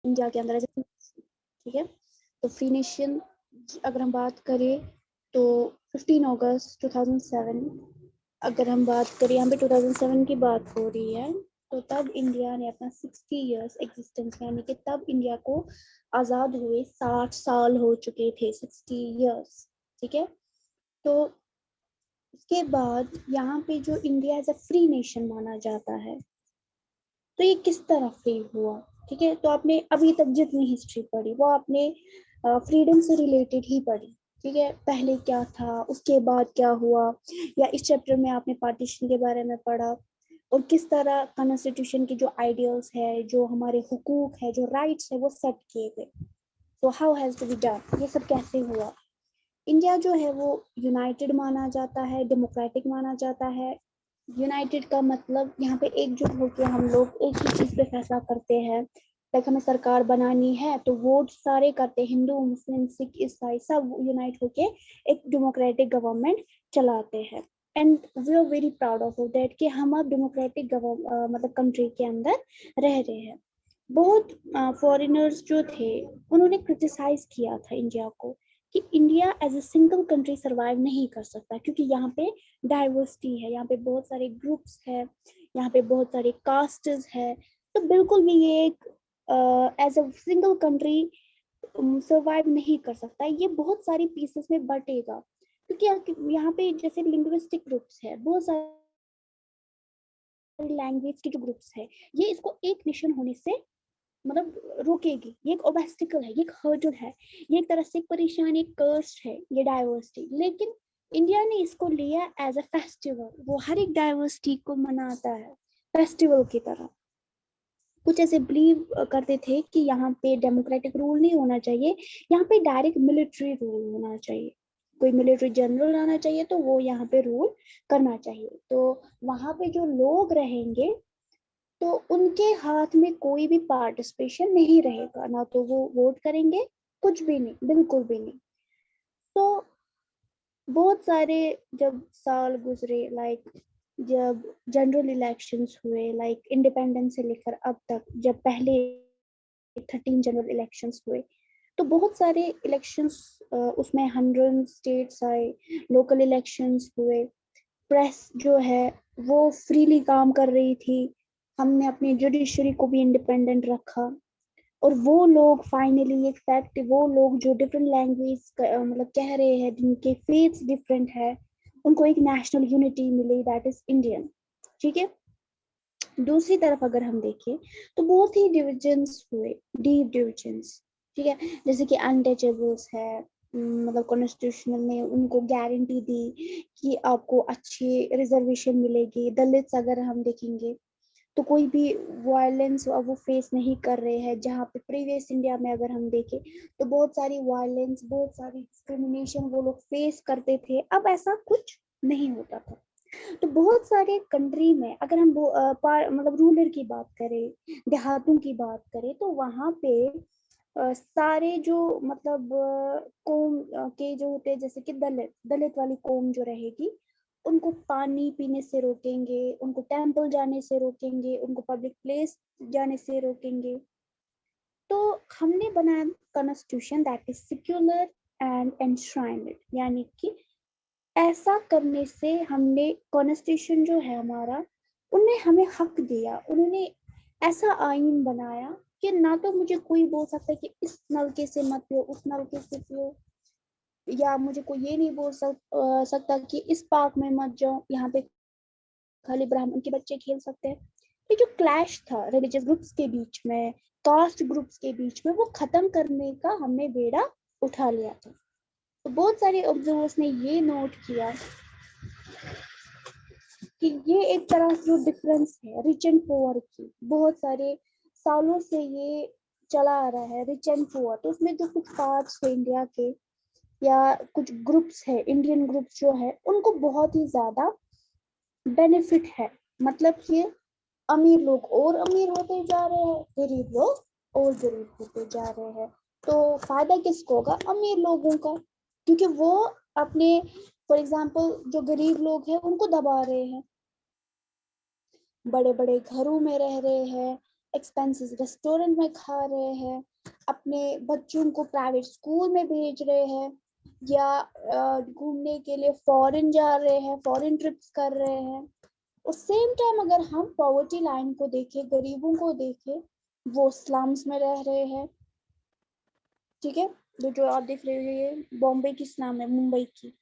India के अंदर as a, ठीक है। तो फ्री नेशन अगर हम बात करें तो 15 अगस्त 2007, अगर हम बात करें यहाँ पे 2007 की बात हो रही है, तो तब इंडिया ने अपना 60 इयर्स एग्जिस्टेंस, यानी कि तब इंडिया को आज़ाद हुए 60 साल हो चुके थे, 60 इयर्स, ठीक है। तो उसके बाद यहाँ पे जो India as a free nation माना जाता है, तो ये किस तरह फ्री हुआ, ठीक है। तो आपने अभी तक जितनी हिस्ट्री पढ़ी वो आपने फ्रीडम से रिलेटेड ही पढ़ी, ठीक है। पहले क्या था, उसके बाद क्या हुआ, या इस चैप्टर में आपने पार्टीशन के बारे में पढ़ा, और किस तरह कॉन्स्टिट्यूशन की जो आइडियल्स है, जो हमारे हुकूक है, जो राइट्स है, वो सेट किए गए। So how has to be done, ये सब कैसे हुआ। इंडिया जो है वो यूनाइटेड माना जाता है, डेमोक्रेटिक माना जाता है। यूनाइटेड का मतलब यहाँ पे एकजुट होकर हम लोग एक ही चीज पे फैसला करते हैं। लाइक हमें सरकार बनानी है तो वोट सारे करते हैं, हिंदू मुस्लिम सिख ईसाई सब यूनाइट होके एक डेमोक्रेटिक गवर्नमेंट चलाते हैं। And we are very proud of that कि हम अब डेमोक्रेटिक मतलब कंट्री के अंदर रह रहे हैं। बहुत फॉरेनर्स जो थे उन्होंने क्रिटिसाइज किया था इंडिया को कि India as a single country survive नहीं कर सकता, क्योंकि यहाँ पे डाइवर्सिटी है, यहाँ पे बहुत सारे ग्रुप्स है, यहाँ पे बहुत सारे कास्ट्स है। तो बिल्कुल भी ये एक as a single country survive नहीं कर सकता, ये बहुत सारी पीसेस में बटेगा। क्योंकि यहाँ पे जैसे लिंग्विस्टिक ग्रुप्स है, बहुत सारे लैंग्वेज के जो ग्रुप्स है, ये इसको एक नेशन होने से मतलब रोकेगी। ये एक ऑब्स्टिकल है, ये एक हर्डल है, ये एक तरह से परेशानी, एक कर्स है ये डाइवर्सिटी। लेकिन इंडिया ने इसको लिया एज अ फेस्टिवल, वो हर एक डाइवर्सिटी को मनाता है फेस्टिवल की तरह। कुछ ऐसे बिलीव करते थे कि यहाँ पे डेमोक्रेटिक रूल नहीं होना चाहिए, यहाँ पे डायरेक्ट मिलिट्री रूल होना चाहिए, कोई मिलिट्री जनरल आना चाहिए तो वो यहाँ पे रूल करना चाहिए। तो वहां पे जो लोग रहेंगे तो उनके हाथ में कोई भी पार्टिसिपेशन नहीं रहेगा, ना तो वो वोट करेंगे, कुछ भी नहीं, बिल्कुल भी नहीं। तो बहुत सारे जब साल गुजरे, लाइक जब जनरल इलेक्शंस हुए, लाइक इंडिपेंडेंस से लेकर अब तक, जब पहले 13 जनरल इलेक्शंस हुए, तो बहुत सारे इलेक्शंस उसमें 100 स्टेट्स आए, लोकल इलेक्शंस हुए, प्रेस जो है वो फ्रीली काम कर रही थी, हमने अपनी जुडिशरी को भी इंडिपेंडेंट रखा। और वो लोग फाइनली एक फैक्ट, वो लोग जो डिफरेंट लैंग्वेज मतलब कह रहे हैं, जिनके फेथ्स डिफरेंट है, उनको एक नेशनल यूनिटी मिली, दैट इज इंडियन, ठीक है। दूसरी तरफ अगर हम देखें तो बहुत ही डिविजन्स हुए, डीप डिविजन्स, ठीक है। जैसे कि अनटचेबल्स है, मतलब कॉन्स्टिट्यूशनल ने उनको गारंटी दी कि आपको अच्छी रिजर्वेशन मिलेगी। दलित्स अगर हम देखेंगे तो कोई भी वायलेंस वो फेस नहीं कर रहे हैं, जहाँ पे प्रीवियस इंडिया में अगर हम देखें तो बहुत सारी वायलेंस, बहुत सारी डिस्क्रिमिनेशन वो लोग फेस करते थे, अब ऐसा कुछ नहीं होता था। तो बहुत सारे कंट्री में अगर हम मतलब रूरल की बात करें, देहातों की बात करें, तो वहाँ पे सारे जो मतलब कौम के जो होते हैं, जैसे कि दलित दलित वाली कौम जो रहेगी, उनको पानी पीने से रोकेंगे, उनको टेंपल जाने से रोकेंगे, उनको पब्लिक प्लेस जाने से रोकेंगे। तो हमने बनाया constitution that is secular and enshrined, यानी कि ऐसा करने से हमने कॉन्स्टिट्यूशन जो है हमारा, उनने हमें हक दिया, उन्होंने ऐसा आइन बनाया कि ना तो मुझे कोई बोल सकता है कि इस नलके से मत पियो, उस नलके से पियो, या मुझे कोई ये नहीं बोल सकता कि इस पार्क में मत जाओ, यहाँ पे खाली ब्राह्मण के बच्चे खेल सकते हैं। ये जो क्लैश था रिलीजियस ग्रुप्स के बीच में, कास्ट ग्रुप्स के बीच में, वो खत्म करने का हमने बेड़ा उठा लिया था। तो बहुत सारे ऑब्जर्वर्स ने ये नोट किया कि ये एक तरह से जो डिफरेंस है रिच एंड पुअर की, बहुत सारे सालों से ये चला आ रहा है, रिच एंड पुअर। तो उसमें जो कुछ पार्ट्स है इंडिया के, या कुछ ग्रुप्स है, इंडियन ग्रुप्स जो है, उनको बहुत ही ज्यादा बेनिफिट है। मतलब ये अमीर लोग और अमीर होते जा रहे हैं, गरीब लोग और गरीब होते जा रहे हैं। तो फायदा किसको होगा? अमीर लोगों का, क्योंकि वो अपने फॉर एग्जाम्पल जो गरीब लोग हैं उनको दबा रहे हैं, बड़े बड़े घरों में रह रहे हैं, एक्सपेंसेस रेस्टोरेंट में खा रहे हैं, अपने बच्चों को प्राइवेट स्कूल में भेज रहे हैं, या घूमने के लिए फॉरेन जा रहे हैं, फॉरेन ट्रिप्स कर रहे हैं। उस सेम टाइम अगर हम पॉवर्टी लाइन को देखें, गरीबों को देखें, वो स्लम्स में रह रहे हैं। ठीक है, जो आप देख रहे हो ये बॉम्बे की स्लम है, मुंबई की।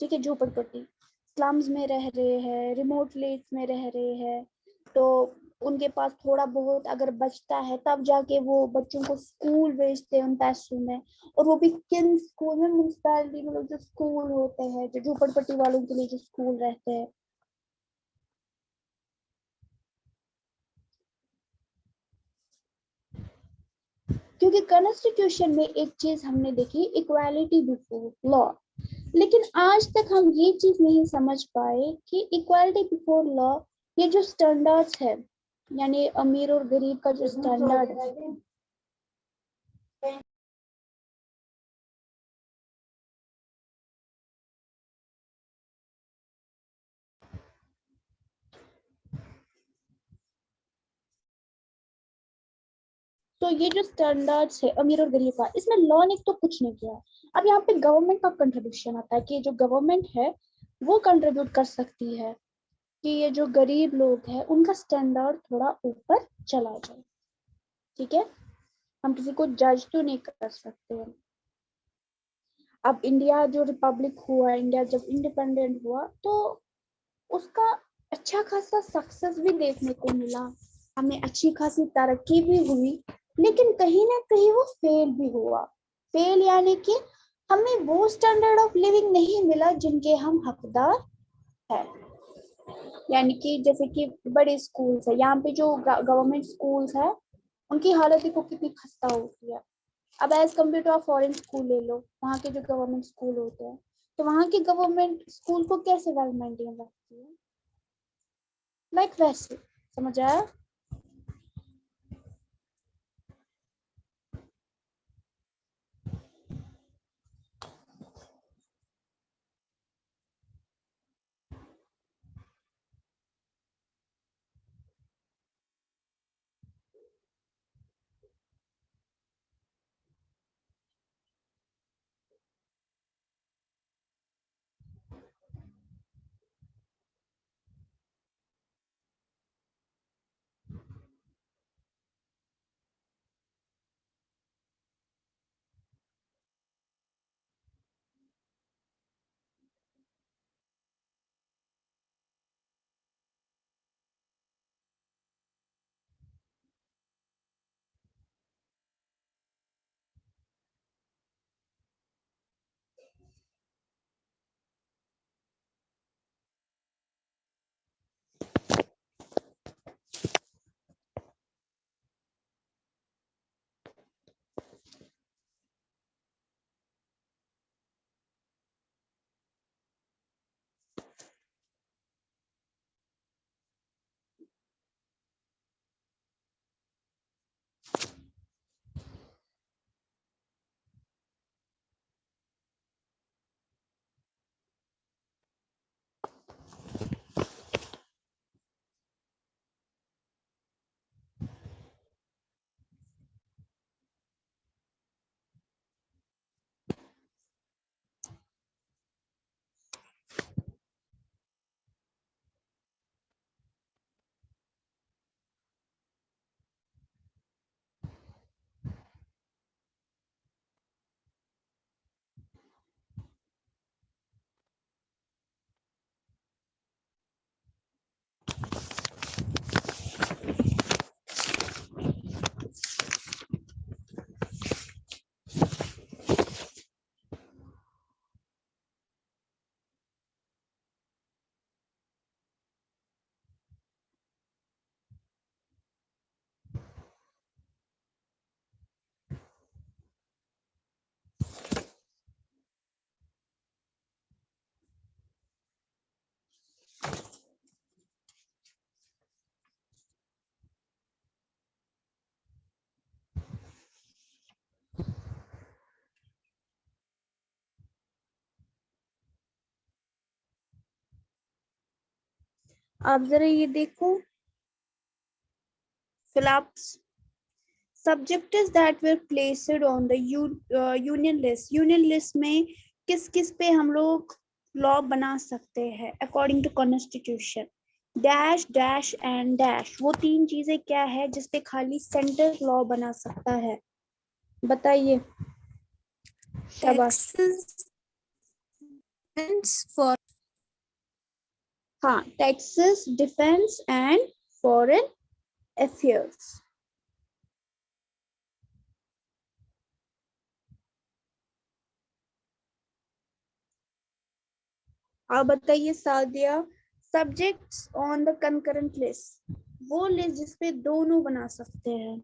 ठीक है, झोपड़पट्टी स्लम्स में रह रहे हैं, रिमोट विलेज में रह रहे हैं। तो उनके पास थोड़ा बहुत अगर बचता है तब जाके वो बच्चों को स्कूल भेजते हैं उन पैसों में। और वो भी किन स्कूल में, म्यूनसिपैलिटी में जो स्कूल होते हैं, जो झोपड़पट्टी वालों के लिए जो स्कूल रहते हैं। क्योंकि कॉन्स्टिट्यूशन में एक चीज हमने देखी, इक्वालिटी बिफोर लॉ। लेकिन आज तक हम ये चीज नहीं समझ पाए कि इक्वालिटी बिफोर लॉ, ये जो स्टैंडर्ड्स है, यानी अमीर और गरीब का जो स्टैंडर्ड है, तो ये जो स्टैंडर्ड्स है अमीर और गरीब का, इसमें लॉ ने तो कुछ नहीं किया। अब यहाँ पे गवर्नमेंट का कंट्रीब्यूशन आता है कि जो गवर्नमेंट है वो कंट्रीब्यूट कर सकती है कि ये जो गरीब लोग हैं उनका स्टैंडर्ड थोड़ा ऊपर चला जाए। ठीक है, हम किसी को जज तो नहीं कर सकते हैं। अब इंडिया जो रिपब्लिक हुआ, इंडिया जब इंडिपेंडेंट हुआ, तो उसका अच्छा खासा सक्सेस भी देखने को मिला, हमें अच्छी खासी तरक्की भी हुई। लेकिन कहीं ना कहीं वो फेल भी हुआ। फेल यानी कि हमें वो स्टैंडर्ड ऑफ लिविंग नहीं मिला जिनके हम हकदार हैं। यानी कि जैसे कि बड़े स्कूल्स है, यहाँ पे जो गवर्नमेंट स्कूल्स है उनकी हालत देखो कितनी खस्ता होती है। अब एज कम्पेयर टू आप फॉरेन स्कूल ले लो, वहाँ के जो गवर्नमेंट स्कूल होते हैं, तो वहाँ की गवर्नमेंट स्कूल को कैसे वेल मेंटेन रखती है, लाइक वैसे। समझ आया? आप जरा ये देखो, Phillips. Subjects that were placed on the union list. Union list में किस किस पे हम लोग लॉ बना सकते हैं according to constitution? Dash dash and dash, वो तीन चीजें क्या है जिसपे खाली सेंटर लॉ बना सकता है? बताइए। शाबाश। for हाँ, taxes, defence and foreign affairs. अब बताइए Sadia, subjects on the concurrent list, वो लिस्ट जिसपे दोनों बना सकते हैं।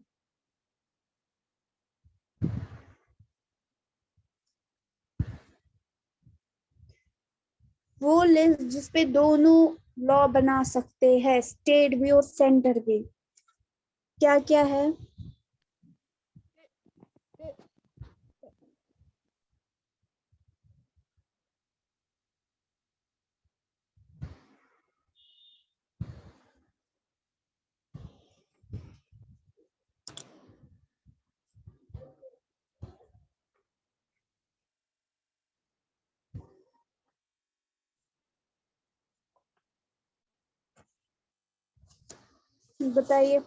वो लिस्ट जिसपे दोनों लॉ बना सकते हैं, स्टेट भी और सेंटर भी, क्या क्या है? बताइए।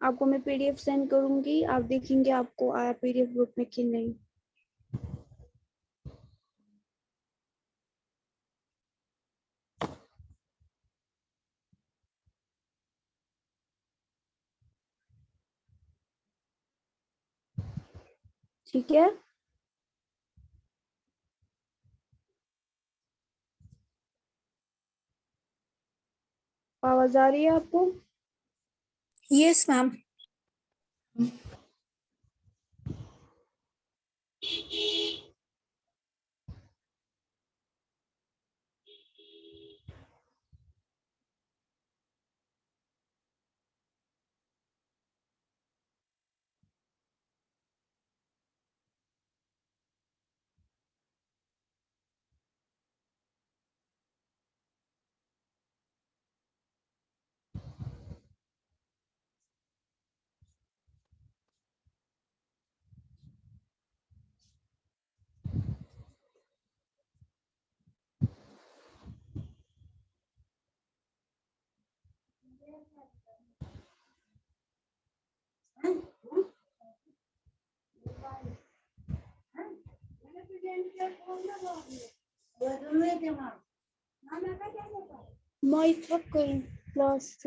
आपको मैं पीडीएफ सेंड करूंगी, आप देखेंगे आपको आया पीडीएफ ग्रुप में कि नहीं। . ठीक है, आवाज आ रही है आपको? Yes ma'am. My fucking class.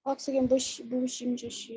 Oxygen bushing just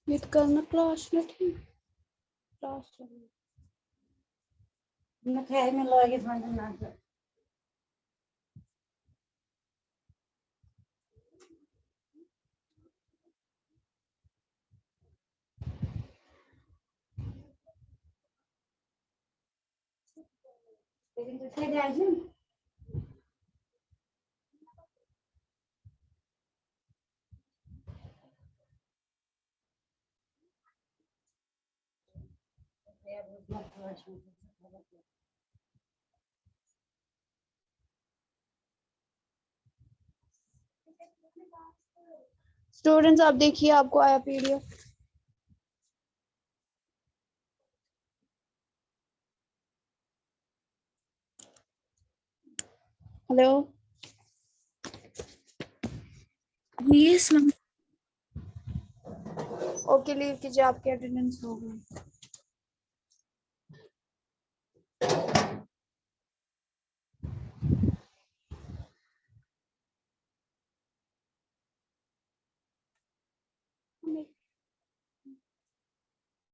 ये तो करना क्लास में थी क्लास न खाए में लगे समझ ना आते। लेकिन दूसरे जाए जी स्टूडेंट्स आप देखिए आपको आया PDF. Hello Yes, ma'am. Okay leave कीजिए आपकी अटेंडेंस हो गई।